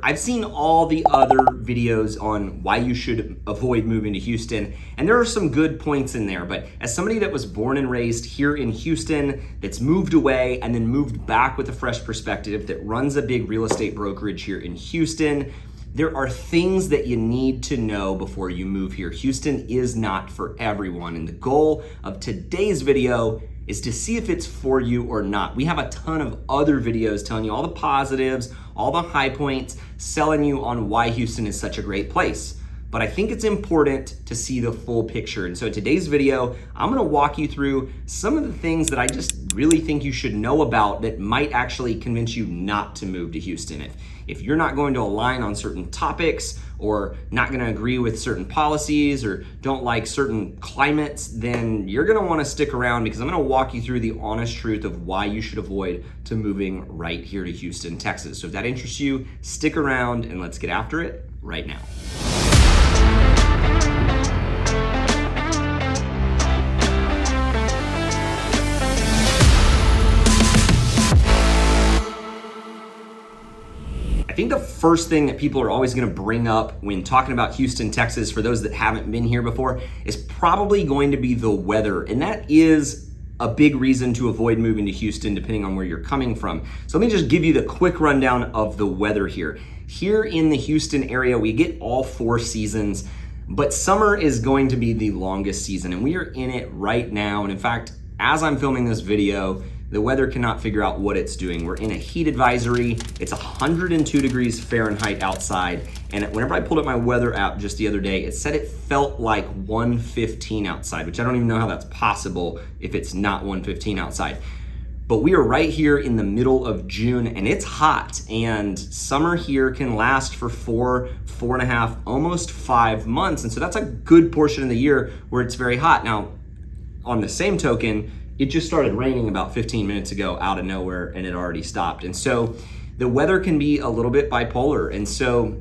I've seen all the other videos on why you should avoid moving to Houston, and there are some good points in there, but as somebody that was born and raised here in Houston, that's moved away and then moved back with a fresh perspective, that runs a big real estate brokerage here in Houston, there are things that you need to know before you move here. Houston is not for everyone, and the goal of today's video is to see if it's for you or not. We have a ton of other videos telling you all the positives, all the high points, selling you on why Houston is such a great place. But I think it's important to see the full picture. And so in today's video, I'm gonna walk you through some of the things that I just really think you should know about that might actually convince you not to move to Houston. If you're not going to align on certain topics, or not gonna agree with certain policies, or don't like certain climates, then you're gonna wanna stick around, because I'm gonna walk you through the honest truth of why you should avoid to moving right here to Houston, Texas. So if that interests you, stick around and let's get after it right now. I think the first thing that people are always gonna bring up when talking about Houston, Texas, for those that haven't been here before, is probably going to be the weather. And that is a big reason to avoid moving to Houston, depending on where you're coming from. So let me just give you the quick rundown of the weather here. Here in the Houston area, we get all 4 seasons, but summer is going to be the longest season, and we are in it right now. And in fact, as I'm filming this video, the weather cannot figure out what it's doing. We're in a heat advisory. It's 102 degrees Fahrenheit outside. And whenever I pulled up my weather app just the other day, it said it felt like 115 outside, which I don't even know how that's possible if it's not 115 outside. But we are right here in the middle of June, and it's hot, and summer here can last for 4.5, almost 5 months. And so that's a good portion of the year where it's very hot. Now, on the same token, it just started raining about 15 minutes ago out of nowhere, and it already stopped. And so the weather can be a little bit bipolar. And so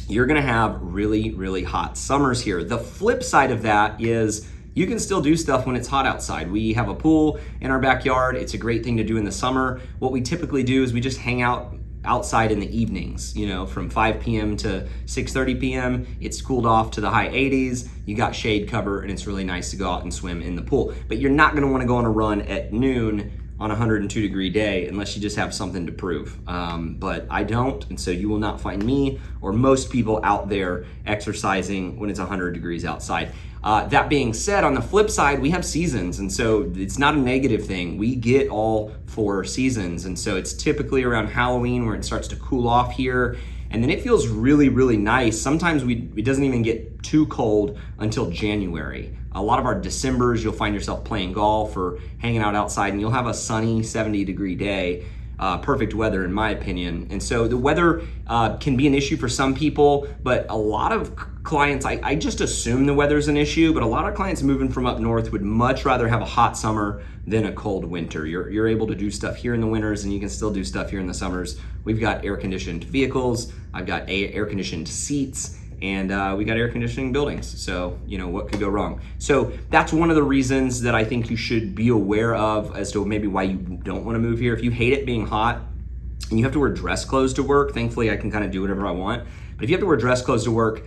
you're gonna have really, really hot summers here. The flip side of that is you can still do stuff when it's hot outside. We have a pool in our backyard. It's a great thing to do in the summer. What we typically do is we just hang out outside in the evenings, from 5 p.m. to 6:30 p.m. It's cooled off to the high 80s. You got shade cover, and it's really nice to go out and swim in the pool. But you're not gonna wanna go on a run at noon on a 102 degree day unless you just have something to prove. But I don't, and so you will not find me or most people out there exercising when it's 100 degrees outside. That being said, on the flip side, we have seasons, and so it's not a negative thing. We get all 4 seasons, and so it's typically around Halloween where it starts to cool off here, and then it feels really, really nice. Sometimes it doesn't even get too cold until January. A lot of our Decembers, you'll find yourself playing golf or hanging out outside, and you'll have a sunny 70 degree day. Perfect weather in my opinion. And so the weather can be an issue for some people, but a lot of clients, I just assume the weather's an issue, but a lot of clients moving from up north would much rather have a hot summer than a cold winter. You're able to do stuff here in the winters, and you can still do stuff here in the summers. We've got air conditioned vehicles, I've got air conditioned seats, and we got air conditioning buildings. So, what could go wrong? So that's one of the reasons that I think you should be aware of as to maybe why you don't want to move here. If you hate it being hot and you have to wear dress clothes to work, thankfully I can kind of do whatever I want. But if you have to wear dress clothes to work,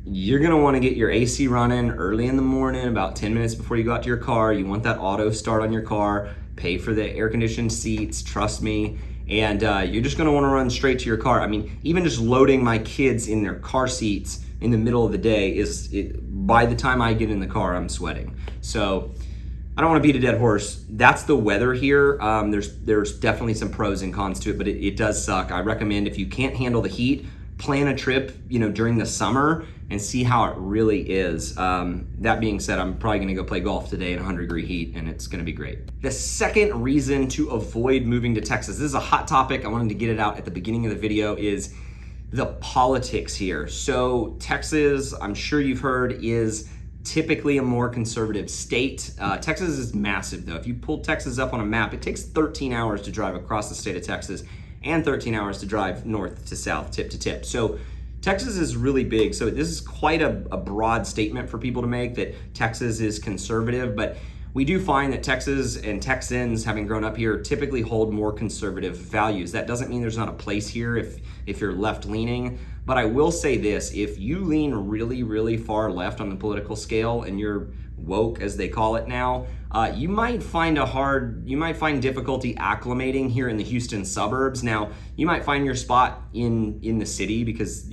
you're gonna want to get your AC running early in the morning, about 10 minutes before you go out to your car. You want that auto start on your car, pay for the air conditioned seats, trust me. And you're just gonna wanna run straight to your car. I mean, even just loading my kids in their car seats in the middle of the day by the time I get in the car, I'm sweating. So I don't wanna beat a dead horse. That's the weather here. There's definitely some pros and cons to it, but it does suck. I recommend, if you can't handle the heat, plan a trip, during the summer and see how it really is. That being said, I'm probably gonna go play golf today in 100 degree heat, and it's gonna be great. The second reason to avoid moving to Texas, this is a hot topic, I wanted to get it out at the beginning of the video, is the politics here. So Texas, I'm sure you've heard, is typically a more conservative state. Texas is massive though. If you pull Texas up on a map, it takes 13 hours to drive across the state of Texas and 13 hours to drive north to south, tip to tip. So Texas is really big. So this is quite a broad statement for people to make that Texas is conservative, but we do find that Texas and Texans, having grown up here, typically hold more conservative values. That doesn't mean there's not a place here if you're left leaning, but I will say this: if you lean really, really far left on the political scale and you're woke, as they call it now, you might find difficulty acclimating here in the Houston suburbs. Now, you might find your spot in the city because,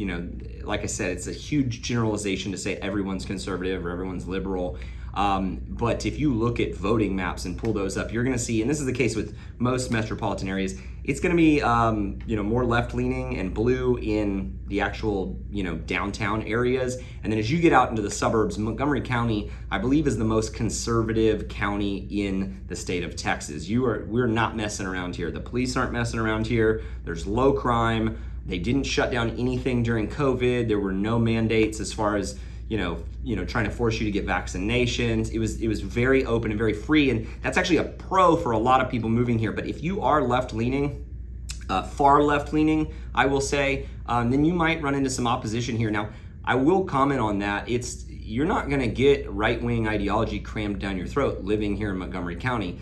like I said, it's a huge generalization to say everyone's conservative or everyone's liberal. But if you look at voting maps and pull those up, you're going to see, and this is the case with most metropolitan areas, it's going to be more left-leaning and blue in the actual downtown areas. And then as you get out into the suburbs, Montgomery County, I believe, is the most conservative county in the state of Texas. We're not messing around here. The police aren't messing around here. There's low crime. They didn't shut down anything during COVID. There were no mandates as far as trying to force you to get vaccinations. It was very open and very free, and that's actually a pro for a lot of people moving here. But if you are left-leaning, far left-leaning, I will say, then you might run into some opposition here. Now, I will comment on that. You're not going to get right-wing ideology crammed down your throat living here in Montgomery County.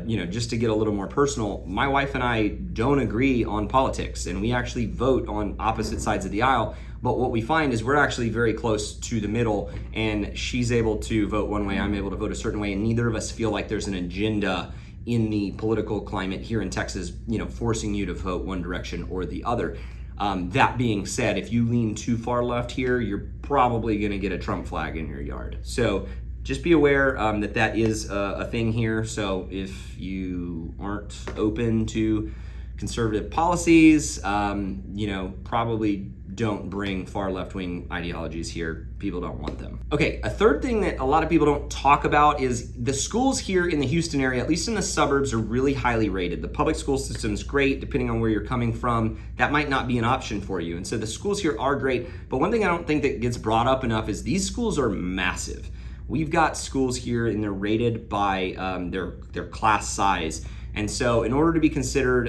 Just to get a little more personal, my wife and I don't agree on politics, and we actually vote on opposite sides of the aisle. But what we find is we're actually very close to the middle, and she's able to vote one way, I'm able to vote a certain way, and neither of us feel like there's an agenda in the political climate here in Texas, forcing you to vote one direction or the other. That being said, if you lean too far left here, you're probably going to get a Trump flag in your yard. So just be aware that is a thing here. So if you aren't open to conservative policies, probably don't bring far left-wing ideologies here. People don't want them. Okay, a third thing that a lot of people don't talk about is the schools here in the Houston area, at least in the suburbs, are really highly rated. The public school system is great, depending on where you're coming from. That might not be an option for you. And so the schools here are great. But one thing I don't think that gets brought up enough is these schools are massive. We've got schools here and they're rated by their class size. And so in order to be considered,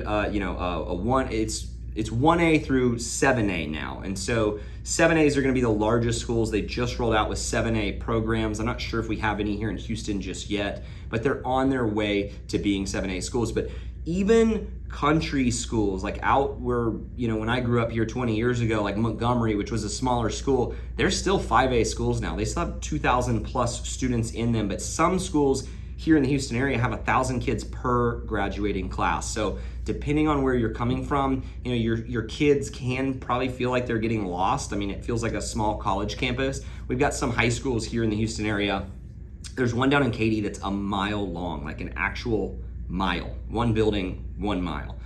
it's 1A through 7A now. And so 7As are going to be the largest schools. They just rolled out with 7A programs. I'm not sure if we have any here in Houston just yet, but they're on their way to being 7A schools. But even country schools, like out where, when I grew up here 20 years ago, like Montgomery, which was a smaller school, they're still 5A schools now. They still have 2,000 plus students in them, but some schools here in the Houston area have 1,000 kids per graduating class. So depending on where you're coming from, your kids can probably feel like they're getting lost. I mean, it feels like a small college campus. We've got some high schools here in the Houston area. There's one down in Katy that's a mile long, like an actual mile. One building, 1 mile.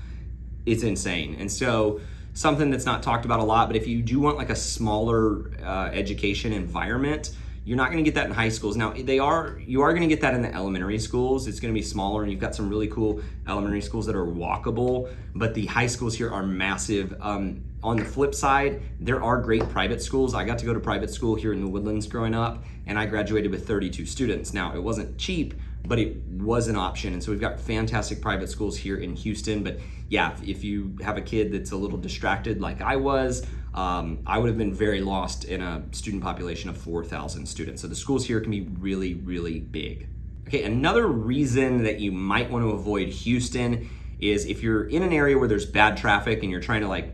It's insane. And so something that's not talked about a lot, but if you do want like a smaller education environment, you're not going to get that in high schools. Now, you are going to get that in the elementary schools. It's going to be smaller, and you've got some really cool elementary schools that are walkable, but the high schools here are massive. On the flip side, there are great private schools. I got to go to private school here in the Woodlands growing up, and I graduated with 32 students. Now, it wasn't cheap, but it was an option. And so we've got fantastic private schools here in Houston. But yeah, if you have a kid that's a little distracted like I was, I would have been very lost in a student population of 4,000 students. So the schools here can be really, really big. Okay, another reason that you might want to avoid Houston is if you're in an area where there's bad traffic and you're trying to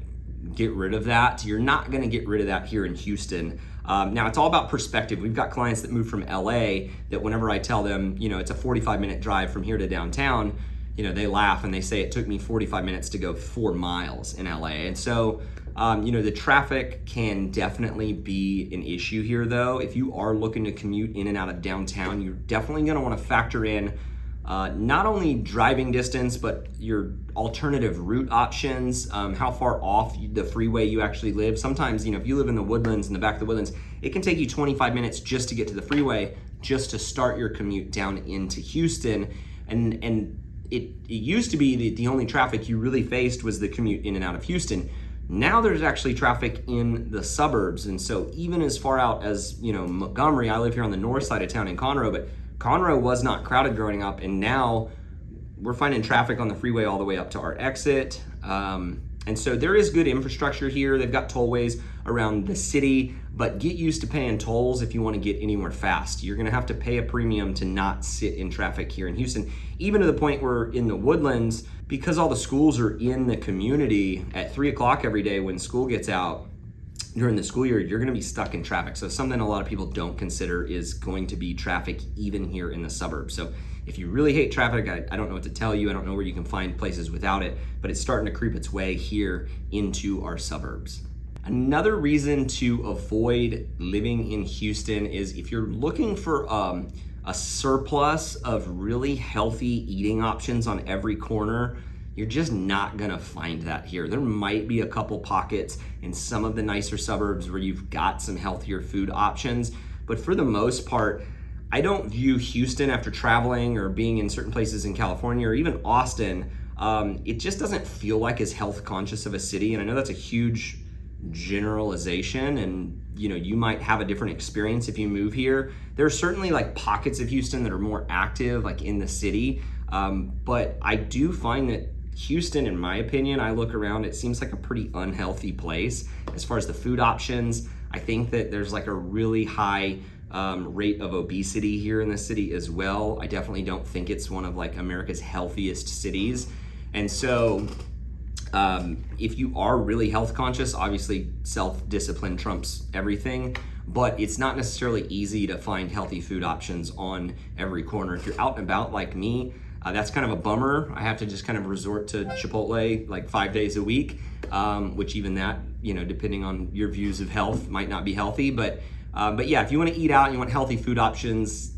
get rid of that, you're not going to get rid of that here in Houston. Now, it's all about perspective. We've got clients that move from LA that whenever I tell them, it's a 45-minute drive from here to downtown, they laugh and they say it took me 45 minutes to go 4 miles in LA. And so, the traffic can definitely be an issue here, though. If you are looking to commute in and out of downtown, you're definitely going to want to factor in not only driving distance, but your alternative route options, how far off the freeway you actually live. Sometimes, if you live in the Woodlands, in the back of the Woodlands, it can take you 25 minutes just to get to the freeway, just to start your commute down into Houston. And it used to be the only traffic you really faced was the commute in and out of Houston. Now there's actually traffic in the suburbs. And so even as far out as, Montgomery, I live here on the north side of town in Conroe, but Conroe was not crowded growing up, and now we're finding traffic on the freeway all the way up to our exit. And so there is good infrastructure here. They've got tollways around the city, but get used to paying tolls if you want to get anywhere fast. You're going to have to pay a premium to not sit in traffic here in Houston, even to the point where in the Woodlands, because all the schools are in the community at 3 o'clock every day when school gets out during the school year, you're going to be stuck in traffic. So something a lot of people don't consider is going to be traffic even here in the suburbs. So if you really hate traffic, I don't know what to tell you. I don't know where you can find places without it, but it's starting to creep its way here into our suburbs. Another reason to avoid living in Houston is if you're looking for a surplus of really healthy eating options on every corner, you're just not gonna find that here. There might be a couple pockets in some of the nicer suburbs where you've got some healthier food options, but for the most part, I don't view Houston, after traveling or being in certain places in California or even Austin, it just doesn't feel like as health conscious of a city. And I know that's a huge generalization, and you might have a different experience if you move here. There are certainly like pockets of Houston that are more active, like in the city, but I do find that Houston, in my opinion, I look around, it seems like a pretty unhealthy place as far as the food options. I think that there's like a really high rate of obesity here in the city as well. I definitely don't think it's one of like America's healthiest cities. And so if you are really health conscious, obviously self-discipline trumps everything, but it's not necessarily easy to find healthy food options on every corner. If you're out and about like me, that's kind of a bummer. I have to just kind of resort to Chipotle like 5 days a week, which even that, depending on your views of health, might not be healthy. But yeah, if you want to eat out and you want healthy food options,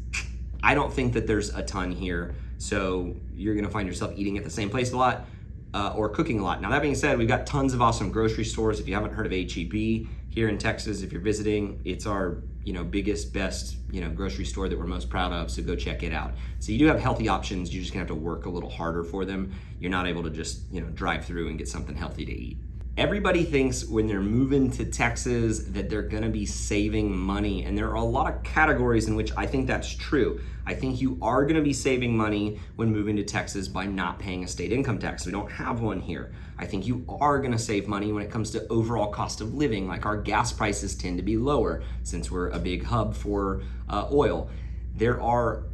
I don't think that there's a ton here. So you're going to find yourself eating at the same place a lot or cooking a lot. Now, that being said, we've got tons of awesome grocery stores. If you haven't heard of H-E-B here in Texas, if you're visiting, it's our biggest, best, grocery store that we're most proud of, so go check it out. So you do have healthy options, you're just gonna have to work a little harder for them. You're not able to just, drive through and get something healthy to eat. Everybody thinks when they're moving to Texas that they're gonna be saving money, and there are a lot of categories in which I think that's true. I think you are gonna be saving money when moving to Texas by not paying a state income tax. We don't have one here. I think you are gonna save money when it comes to overall cost of living, like our gas prices tend to be lower since we're a big hub for oil. There are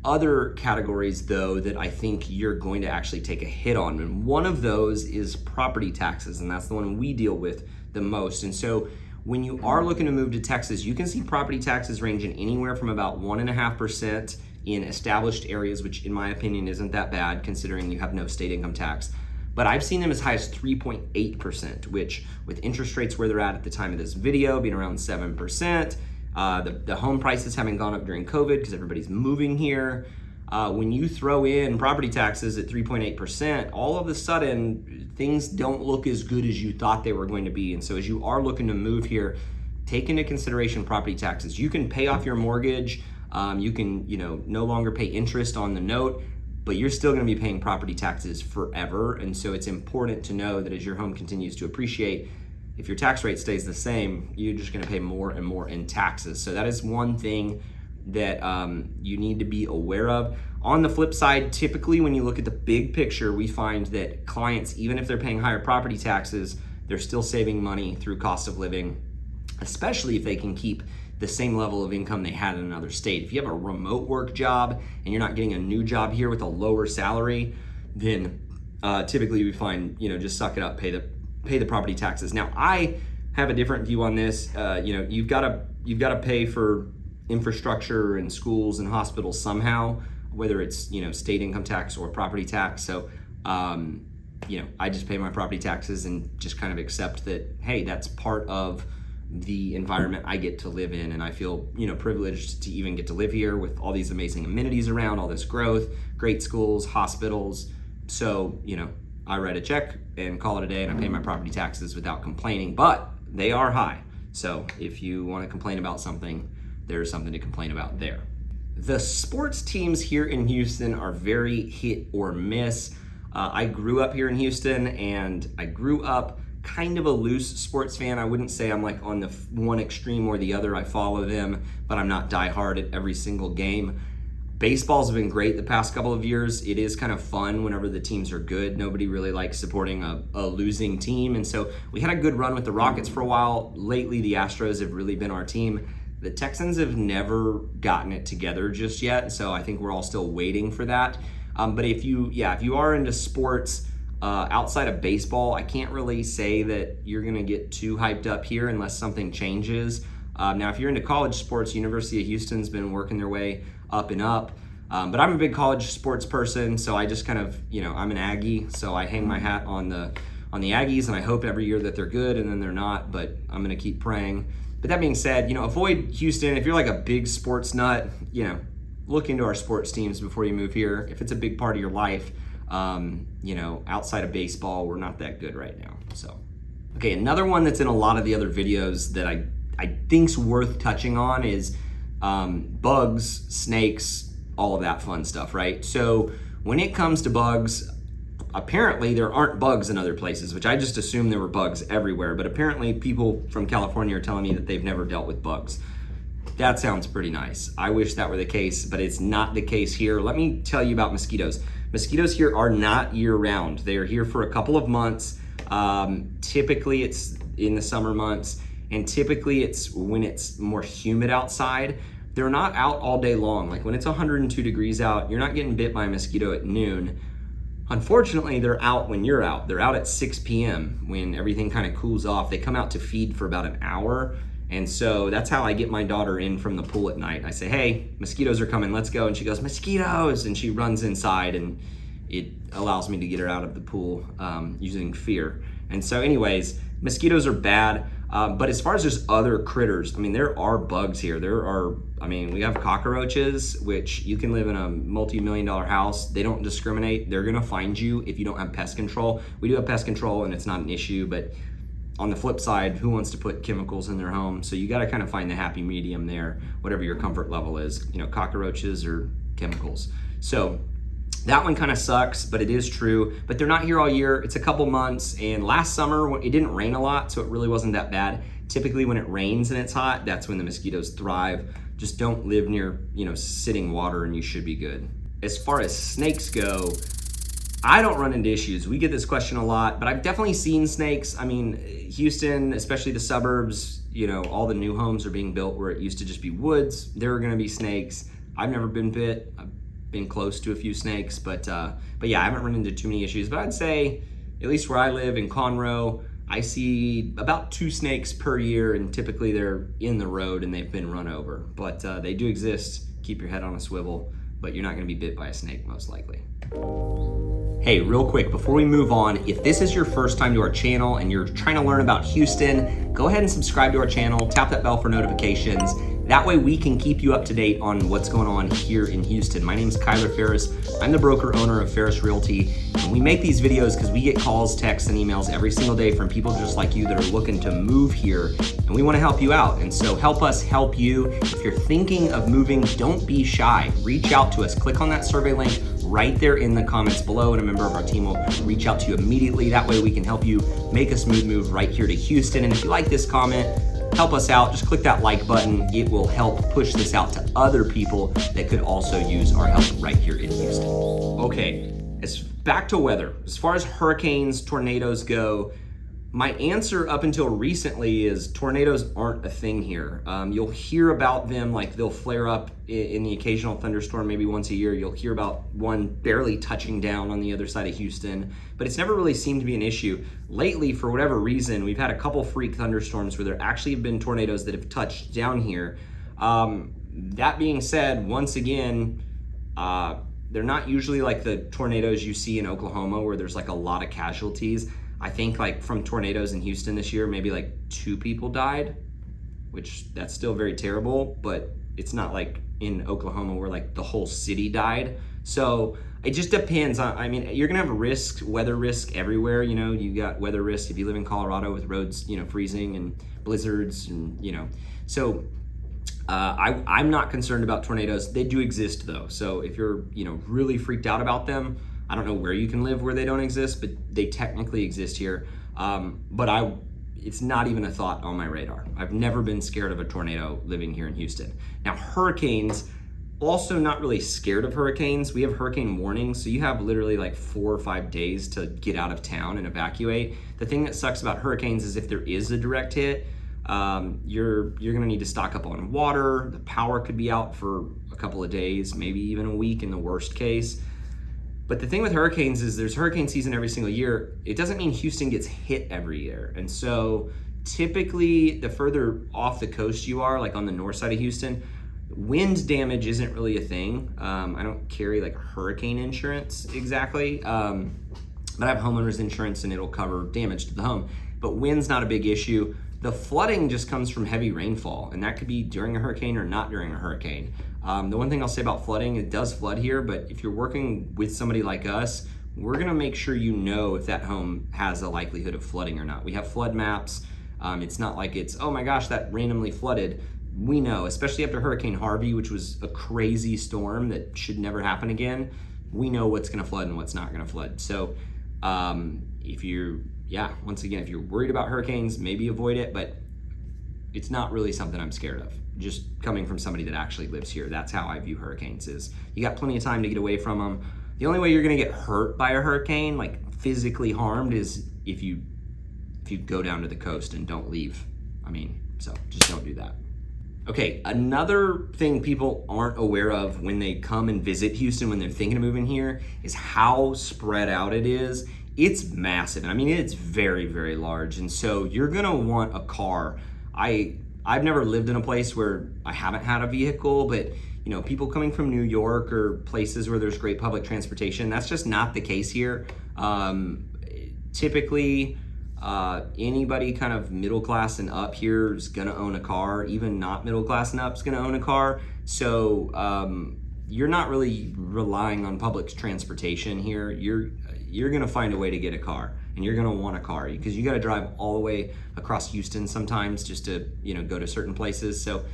other categories though that I think you're going to actually take a hit on, and one of those is property taxes, and that's the one we deal with the most. And so when you are looking to move to Texas, you can see property taxes ranging anywhere from about 1.5% in established areas, which in my opinion isn't that bad considering you have no state income tax. But I've seen them as high as 3.8%, which with interest rates where they're at the time of this video being around 7%, the home prices having gone up during COVID because everybody's moving here. When you throw in property taxes at 3.8%, all of a sudden things don't look as good as you thought they were going to be. And so as you are looking to move here, take into consideration property taxes. You can pay off your mortgage. You can, no longer pay interest on the note, but you're still going to be paying property taxes forever. And so it's important to know that as your home continues to appreciate, if your tax rate stays the same, you're just going to pay more and more in taxes. So that is one thing that you need to be aware of. On the flip side, typically when you look at the big picture, we find that clients, even if they're paying higher property taxes, they're still saving money through cost of living, especially if they can keep the same level of income they had in another state. If you have a remote work job and you're not getting a new job here with a lower salary, then typically we find, just suck it up, pay the property taxes. Now, I have a different view on this. You've got to pay for infrastructure and schools and hospitals somehow, whether it's state income tax or property tax. So I just pay my property taxes and just kind of accept that, hey, that's part of the environment I get to live in, and I feel privileged to even get to live here with all these amazing amenities around, all this growth, great schools, hospitals. So I write a check and call it a day, and I pay my property taxes without complaining, but they are high. So if you want to complain about something, there's something to complain about there. The sports teams here in Houston are very hit or miss. I grew up here in Houston, and I grew up kind of a loose sports fan. I wouldn't say I'm like on the one extreme or the other. I follow them, but I'm not diehard at every single game. Baseball's been great the past couple of years. It is kind of fun whenever the teams are good. Nobody really likes supporting a losing team. And so we had a good run with the Rockets for a while. Lately, the Astros have really been our team. The Texans have never gotten it together just yet. So I think we're all still waiting for that. But if you are into sports outside of baseball, I can't really say that you're going to get too hyped up here unless something changes. Now, if you're into college sports, University of Houston's been working their way up and up. But I'm a big college sports person, so I just kind of, I'm an Aggie, so I hang my hat on the Aggies, and I hope every year that they're good, and then they're not, but I'm going to keep praying. But that being said, avoid Houston. If you're like a big sports nut, look into our sports teams before you move here. If it's a big part of your life, outside of baseball, we're not that good right now. So, okay, another one that's in a lot of the other videos that I think's worth touching on is bugs, snakes, all of that fun stuff, right? So when it comes to bugs, apparently there aren't bugs in other places, which I just assumed there were bugs everywhere, but apparently people from California are telling me that they've never dealt with bugs. That sounds pretty nice. I wish that were the case, but it's not the case here. Let me tell you about mosquitoes. Mosquitoes here are not year-round. They are here for a couple of months. Typically it's in the summer months, and typically it's when it's more humid outside. They're not out all day long. Like when it's 102 degrees out, you're not getting bit by a mosquito at noon. Unfortunately, they're out when you're out. They're out at 6 p.m. when everything kind of cools off. They come out to feed for about an hour. And so that's how I get my daughter in from the pool at night. I say, hey, mosquitoes are coming, let's go. And she goes, mosquitoes, and she runs inside, and it allows me to get her out of the pool using fear. And so anyways, mosquitoes are bad. But as far as there's other critters, there are bugs here. We have cockroaches, which you can live in a multi-million-dollar house. They don't discriminate. They're gonna find you if you don't have pest control. We do have pest control and it's not an issue, but on the flip side, who wants to put chemicals in their home? So you gotta kind of find the happy medium there, whatever your comfort level is, cockroaches or chemicals. So that one kind of sucks, but it is true. But they're not here all year. It's a couple months. And last summer, it didn't rain a lot, so it really wasn't that bad. Typically when it rains and it's hot, that's when the mosquitoes thrive. Just don't live near, sitting water and you should be good. As far as snakes go, I don't run into issues. We get this question a lot, but I've definitely seen snakes. Houston, especially the suburbs, all the new homes are being built where it used to just be woods. There are gonna be snakes. I've never been bit. I've been close to a few snakes, but yeah, I haven't run into too many issues. But I'd say, at least where I live in Conroe, I see about 2 snakes per year, and typically they're in the road and they've been run over. But they do exist. Keep your head on a swivel, but you're not gonna be bit by a snake most likely. Hey, real quick, before we move on, if this is your first time to our channel and you're trying to learn about Houston, go ahead and subscribe to our channel, tap that bell for notifications. That way we can keep you up to date on what's going on here in Houston. My name is Ferris. I'm the broker owner of Ferris Realty, and we make these videos because we get calls, texts, and emails every single day from people just like you that are looking to move here, and we want to help you out. And so help us help you. If you're thinking of moving, don't be shy. Reach out to us. Click on that survey link right there in the comments below, and a member of our team will reach out to you immediately. That way we can help you make a smooth move right here to Houston. And if you like this comment, help us out. Just click that like button. It will help push this out to other people that could also use our help right here in Houston. Okay, back to weather. As far as hurricanes, tornadoes go, my answer up until recently is tornadoes aren't a thing here. You'll hear about them, like they'll flare up in the occasional thunderstorm maybe once a year. You'll hear about one barely touching down on the other side of Houston, but it's never really seemed to be an issue. Lately, for whatever reason, we've had a couple freak thunderstorms where there actually have been tornadoes that have touched down here. That being said, once again, they're not usually like the tornadoes you see in Oklahoma where there's like a lot of casualties. I think like from tornadoes in Houston this year, maybe like 2 people died, which that's still very terrible, but it's not like in Oklahoma where like the whole city died. So it just depends on, you're gonna have weather risk everywhere. You got weather risk if you live in Colorado with roads, freezing and blizzards and, so I'm not concerned about tornadoes. They do exist though. So if you're, really freaked out about them, I don't know where you can live where they don't exist, but they technically exist here. But it's not even a thought on my radar. I've never been scared of a tornado living here in Houston. Now, hurricanes, also not really scared of hurricanes. We have hurricane warnings, so you have literally like 4 or 5 days to get out of town and evacuate. The thing that sucks about hurricanes is if there is a direct hit, you're gonna need to stock up on water. The power could be out for a couple of days, maybe even a week in the worst case. But the thing with hurricanes is there's hurricane season every single year. It doesn't mean Houston gets hit every year. And so typically the further off the coast you are, like on the north side of Houston, wind damage isn't really a thing. I don't carry like hurricane insurance exactly, but I have homeowners insurance and it'll cover damage to the home. But wind's not a big issue. The flooding just comes from heavy rainfall, and that could be during a hurricane or not during a hurricane. The one thing I'll say about flooding, it does flood here, but if you're working with somebody like us, we're gonna make sure you know if that home has a likelihood of flooding or not. We have flood maps. It's not like it's, oh my gosh, that randomly flooded. We know, especially after Hurricane Harvey, which was a crazy storm that should never happen again, we know what's gonna flood and what's not gonna flood. So once again, if you're worried about hurricanes, maybe avoid it, but it's not really something I'm scared of. Just coming from somebody that actually lives here, that's how I view hurricanes is you got plenty of time to get away from them. The only way you're gonna get hurt by a hurricane, like physically harmed, is if you go down to the coast and don't leave. So just don't do that. Okay, another thing people aren't aware of when they come and visit Houston, when they're thinking of moving here, is how spread out it is. It's massive. It's very, very large. And so you're gonna want a car. I've never lived in a place where I haven't had a vehicle, but people coming from New York or places where there's great public transportation, that's just not the case here. Typically, anybody kind of middle class and up here is gonna own a car. Even not middle class and up is gonna own a car. So you're not really relying on public transportation here. You're gonna find a way to get a car, and you're gonna want a car because you gotta drive all the way across Houston sometimes just to go to certain places. So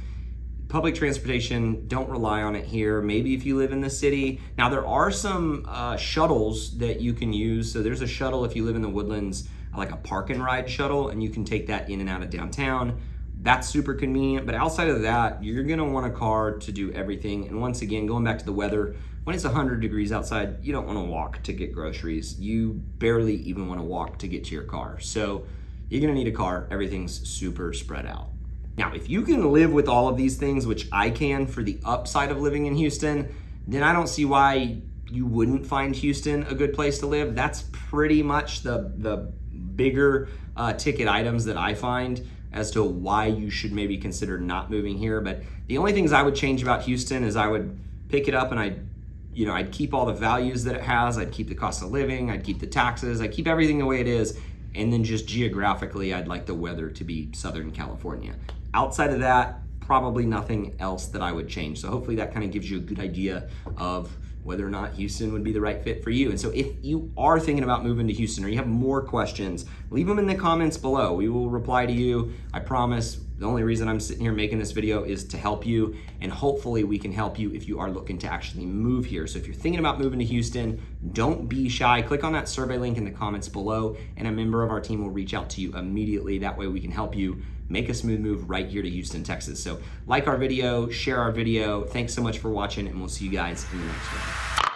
public transportation, don't rely on it here. Maybe if you live in the city. Now there are some shuttles that you can use. So there's a shuttle if you live in the Woodlands, like a park and ride shuttle, and you can take that in and out of downtown. That's super convenient, but outside of that, you're gonna want a car to do everything. And once again, going back to the weather, when it's 100 degrees outside, you don't wanna walk to get groceries. You barely even wanna walk to get to your car. So you're gonna need a car. Everything's super spread out. Now, if you can live with all of these things, which I can for the upside of living in Houston, then I don't see why you wouldn't find Houston a good place to live. That's pretty much the bigger ticket items that I find as to why you should maybe consider not moving here. But the only things I would change about Houston is I would pick it up and I'd keep all the values that it has. I'd keep the cost of living, I'd keep the taxes, I'd keep everything the way it is. And then just geographically, I'd like the weather to be Southern California. Outside of that, probably nothing else that I would change. So hopefully that kind of gives you a good idea of whether or not Houston would be the right fit for you. And so if you are thinking about moving to Houston or you have more questions, leave them in the comments below. We will reply to you. I promise. The only reason I'm sitting here making this video is to help you, and hopefully we can help you if you are looking to actually move here. So if you're thinking about moving to Houston, don't be shy. Click on that survey link in the comments below, and a member of our team will reach out to you immediately. That way we can help you make a smooth move right here to Houston, Texas. So like our video, share our video. Thanks so much for watching, and we'll see you guys in the next one.